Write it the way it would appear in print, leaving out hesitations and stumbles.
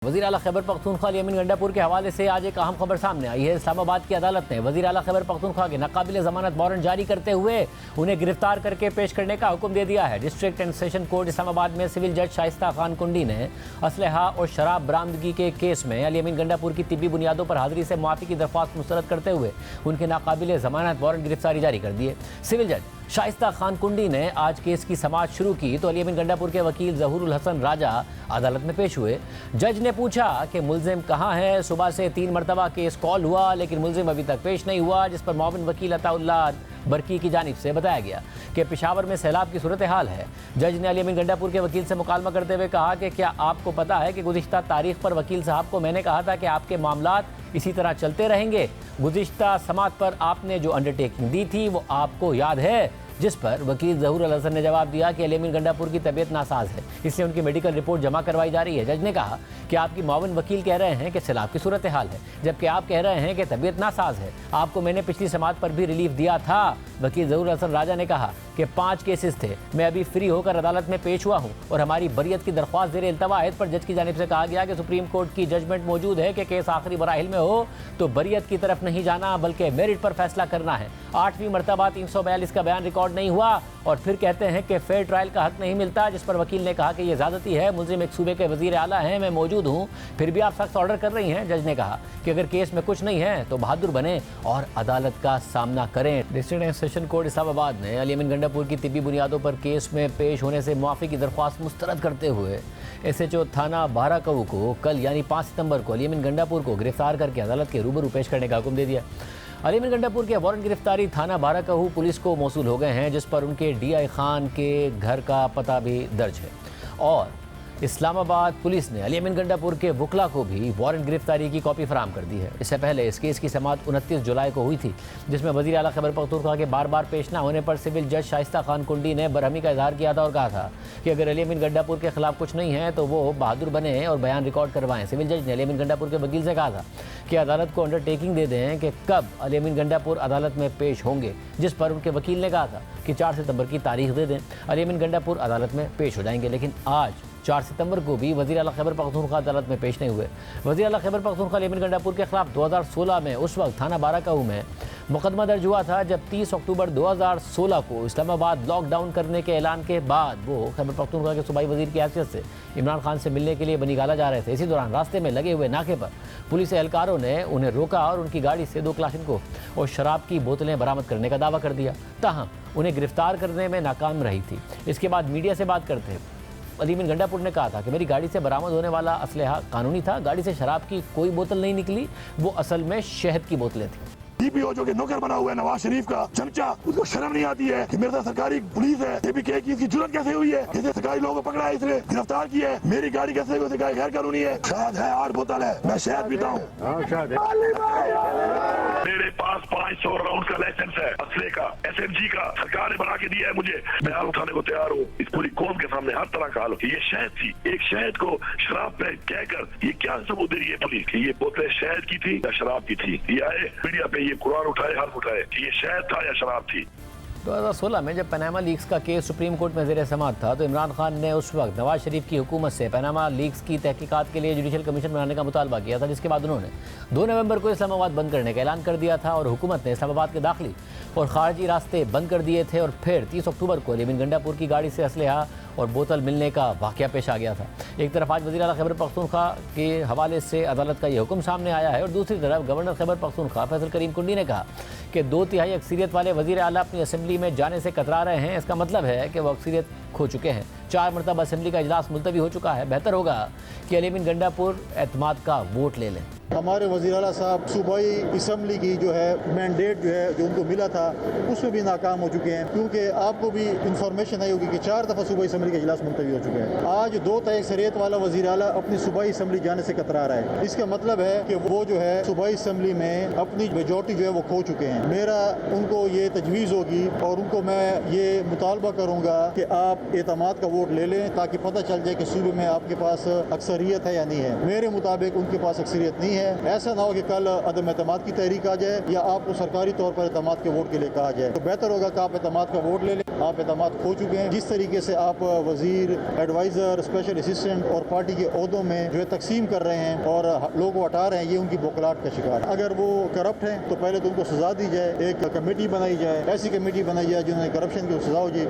वज़ीर आला खैबर पख्तूनख्वा अली गंडापुर के हवाले से आज एक अहम खबर सामने आई है। इस्लामाबाद की अदालत ने वज़ीर आला खैबर पख्तूनख्वा के नाकाबिल ज़मानत वारंट जारी करते हुए उन्हें गिरफ्तार करके पेश करने का हुक्म दे दिया है। District and session court Islamabad में सिविल जज शाइस्ता खान कुंडी ने असलहा और शराब बरामदगी के केस में अली गंडापुर की तिब्बी बुनियादों पर हाजिरी से मुआफ़ी की दरख्वास्त मुस्तरद करते हुए उनके नाकाबिल ज़मानत वारंट गिरफ्तारी जारी कर दिए। सिविल जज शाइस्ता खान कुंडी ने आज केस की समाअत शुरू की तो अली गंडापुर के वकील ज़हूरुल हसन राजा अदालत में पेश हुए। जज ने पूछा कि मुल्जिम कहाँ है। सुबह से 3 मरतबा केस कॉल हुआ लेकिन मुल्जिम अभी तक पेश नहीं हुआ, जिस पर मौमिन वकील अताउल्लाह बरकी की जानिब से बताया गया कि पेशावर में सैलाब की सूरत हाल है। जज ने अली गंडापुर के वकील से मुकालमा करते हुए कहा कि क्या आपको पता है कि गुज़िश्ता तारीख पर वकील साहब को मैंने कहा था कि आपके मामलात इसी तरह चलते रहेंगे। गुज़िश्ता समात पर आपने जो अंडरटेकिंग दी थी वो आपको याद है, जिस पर वकील ज़हूरुल हसन ने जवाब दिया कि अली गंडापुर की तबीयत नासाज है, इसलिए उनकी मेडिकल रिपोर्ट जमा करवाई जा रही है। जज ने कहा कि आपकी मावन वकील कह रहे हैं कि सैलाब की सूरत हाल है, जबकि आप कह रहे हैं कि तबीयत नासाज है। आपको मैंने पिछली समात पर भी रिलीफ दिया था। वकील ज़हूरुल हसन राजा ने कहा कि 5 केसेस थे, मैं अभी फ्री होकर अदालत में पेश हुआ हूँ और हमारी बरियत की दरख्वास्त ज़ेर इल्तवा है। पर जज की जानिब से कहा गया कि सुप्रीम कोर्ट की जजमेंट मौजूद है कि केस आखिरी मराहिल में हो तो बरियत की तरफ नहीं जाना बल्कि मेरिट पर फैसला करना है। 8वीं मरतबा 342 का बयान रिकॉर्ड नहीं हुआ और फिर कहते हैं कि फेयर ट्रायल का हक नहीं मिलता, जिस पर वकील ने कहा कि यह ज़्यादती है। मुल्जिम एक सूबे के वज़ीर आला हैं, मैं मौजूद हूँ, फिर भी आप सख्त ऑर्डर कर रही हैं। जज ने कहा कि अगर केस में कुछ नहीं है तो बहादुर बने और अदालत का सामना करें। District and session court Islamabad ने अली गंडापुर की तिब्बी बुनियादों पर केस में पेश होने से मुआफ़ी की दरख्वास्त मुस्तरद करते हुए SHO थाना बाराकऊ को कल यानी 5 सितंबर को अली गंडापुर को गिरफ्तार करके अदालत के रूबरू पेश करने का हुक्म दे दिया। अली गंडापुर के वारंट गिरफ्तारी थाना बाराकऊ पुलिस को मौसूल हो गए हैं, जिस पर उनके DI खान के घर का पता भी दर्ज है। और इस्लामाबाद पुलिस ने अली गंडापुर के वकला को भी वारंट गिरफ्तारी की कॉपी फराहम कर दी है। इससे पहले इस केस की समाअत 29 जुलाई को हुई थी, जिसमें वज़ीर आला खैबर पख्तूनख्वा के बार बार पेश न होने पर सिविल जज शाइस्ता खान कुंडी ने बरहमी का इजहार किया था और कहा था कि अगर अली गंडापुर के खिलाफ कुछ नहीं है तो वो बहादुर बने और बयान रिकॉर्ड करवाएं। सिविल जज ने अली गंडापुर के वकील से कहा था कि अदालत को अंडरटेकिंग दे दें कि कब अली गंडापुर अदालत में पेश होंगे, जिस पर उनके वकील ने कहा था कि 4 सितंबर की तारीख दे दें। अली गंडापुर अदालत में पेश हो जाएंगे, लेकिन आज 4 सितंबर को भी वज़ीर आला खैबर पख्तूनख्वा अदालत में पेश नहीं हुए। वज़ीर आला खैबर पख्तूनख्वा अली गंडापुर के खिलाफ 2016 में उस वक्त थाना बाराकऊ में मुकदमा दर्ज हुआ था, जब 30 अक्टूबर 2016 को इस्लामाबाद लॉकडाउन करने के ऐलान के बाद वो खैबर पख्तूनख्वा के सूबाई वज़ीर की हैसियत से इमरान खान से मिलने के लिए बनी गाला जा रहे थे। इसी दौरान रास्ते में लगे हुए नाके पर पुलिस एहलकारों ने उन्हें रोका और उनकी गाड़ी से 2 क्लाशिनकोव और शराब की बोतलें बरामद करने का दावा कर दिया। ताहम उन्हें गिरफ्तार करने में नाकाम रही थी। इसके बाद मीडिया से बात करते हैं अली गंडापुर ने कहा था कि मेरी गाड़ी से बरामद होने वाला असलहा कानूनी था, गाड़ी से शराब की कोई बोतल नहीं निकली, वो असल में शहद की बोतलें थी। DPO जो कि नौकर बना हुआ है नवाज शरीफ का चमचा, उसको शर्म नहीं आती है कि मेरे साथ सरकारी पुलिस है। APK की इसकी जुर्रत कैसे हुई है, जैसे सरकारी लोगों को पकड़ा है, इसने गिरफ्तार किया है। मेरी गाड़ी कैसे गैर कानूनी है। शहद है, 8 बोतल है, मैं शहद पीता हूँ। मेरे पास 500 राउंड का लाइसेंस है असले का, SMG का, सरकार ने बना के दिया है मुझे। मैं हाल उठाने को तैयार हूँ इस पूरी कौम के सामने, हर तरह का हाल। ये शहद थी, एक शहद को शराब पे कहकर ये क्या सबूत दे रही है पुलिस कि ये बोतलें शहद की थी या शराब की थी। ये आए मीडिया पे ये कुरान उठाए, हाथ उठाए कि ये शहद था या शराब थी। 2016 में जब पनामा लीक्स का केस सुप्रीम कोर्ट में ज़ेर समाअत था तो इमरान खान ने उस वक्त नवाज शरीफ की हुकूमत से पनामा लीक्स की तहकीकात के लिए जुडिशल कमीशन बनाने का मुतालबा किया था, जिसके बाद उन्होंने 2 नवंबर को इस्लामाबाद बंद करने का ऐलान कर दिया था और हुकूमत ने इस्लामाबाद के दाखिली और खारजी रास्ते बंद कर दिए थे। और फिर 30 अक्टूबर को अली गंडापुर की गाड़ी से असलहा और बोतल मिलने का वाक़या पेश आ गया था। एक तरफ आज वज़ीर आला खैबर पख्तूनख्वा के हवाले से अदालत का यह हुक्म सामने आया है और दूसरी तरफ गवर्नर खैबर पख्तूनख्वा फैसल करीम कुंडी ने कहा कि 2/3 अक्सरियत वाले वज़ीर आला अपनी असम्बली में जाने से कतरा रहे हैं। इसका मतलब है कि वह अक्सरियत खो चुके हैं। 4 मरतबा असम्बली का इजलास मुलतवी हो चुका है। बेहतर होगा कि अली गंडापुर एतमाद का वोट ले लें। हमारे वज़ीर आला साहब सूबाई असम्बली की जो है मैंडेट जो है जो उनको मिला था उसमें भी नाकाम हो चुके हैं, क्योंकि आपको भी इंफॉर्मेशन आई होगी कि 4 दफ़ा सूबाई असम्बली का इजलास मुलतवी हो चुका है। आज 2/3 अक्सरियत वाला वज़ीर आला अपनी सूबाई असम्बली जाने से कतरा रहा है। इसका मतलब है कि वो जो है सूबाई असम्बली में अपनी मेजॉरिटी जो है वो खो चुके हैं। मेरा उनको ये तजवीज़ होगी और उनको मैं ये मुतालबा करूँगा कि आप एतमाद का वोट ले लें ताकि पता चल जाए कि सूबे में आपके पास अक्सरियत है या नहीं है। मेरे मुताबिक उनके पास अक्सरियत नहीं है। ऐसा ना हो कि कल अदम एतमाद की तहरीक आ जाए या आपको सरकारी तौर पर एतमाद के वोट के लिए कहा जाए। तो बेहतर होगा कि आप एतमाद का वोट ले लें। आप एतमाद खो चुके हैं। जिस तरीके से आप वजीर, एडवाइज़र, स्पेशल असिस्टेंट और पार्टी के ओहदों में जो है तकसीम कर रहे हैं और लोगों को हटा रहे हैं, ये उनकी बौखलाहट का शिकार है। अगर वो करप्ट हैं तो पहले तो उनको सजा दी जाए, एक कमेटी बनाई जाए, ऐसी कमेटी बनाई जाए जिन्होंने करप्शन की सजा हो जाए।